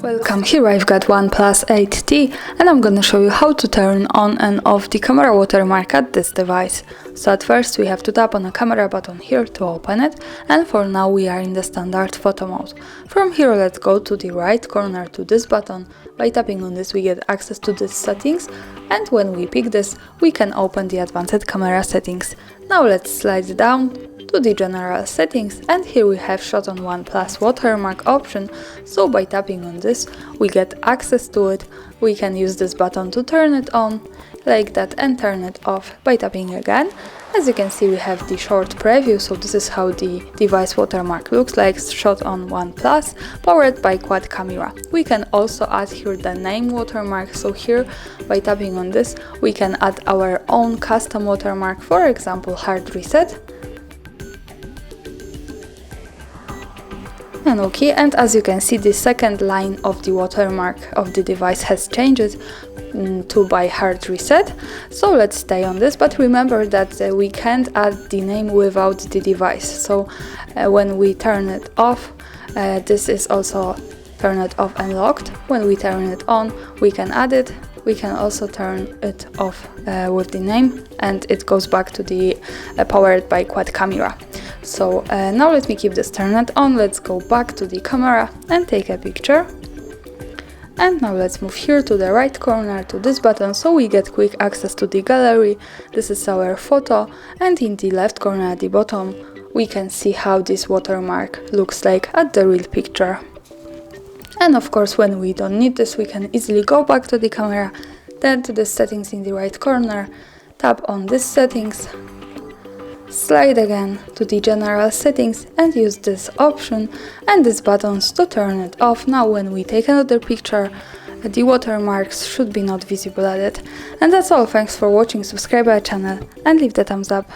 Welcome, here I've got OnePlus 8T and I'm gonna show you how to turn on and off the camera watermark at this device. So at first we have to tap on the camera button here to open it, and for now we are in the standard photo mode. From here let's go to the right corner to this button. By tapping on this we get access to these settings, and when we pick this we can open the advanced camera settings. Now let's slide down to the general settings, and here we have shot on OnePlus watermark option. So by tapping on this we get access to it. We can use this button to turn it on like that and turn it off by tapping again. As you can see we have the short preview, so this is how the device watermark looks like, shot on OnePlus, powered by quad camera. We can also add here the name watermark, so here by tapping on this we can add our own custom watermark, for example HardReset. And OK, and as you can see the second line of the watermark of the device has changed to by HardReset. So let's stay on this, but remember that we can't add the name without the device. So when we turn it off, this is also turn it off and locked. When we turn it on we can add it. We can also turn it off with the name, and it goes back to the powered by quad camera. So now let me keep this turned on. Let's go back to the camera and take a picture. And now let's move here to the right corner to this button, so we get quick access to the gallery. This is our photo, and in the left corner at the bottom we can see how this watermark looks like at the real picture. And of course when we don't need this we can easily go back to the camera, then to the settings in the right corner, tap on this settings, slide again to the general settings and use this option and these buttons to turn it off. Now when we take another picture the watermarks should be not visible at it. And that's all, thanks for watching, subscribe our channel and leave the thumbs up.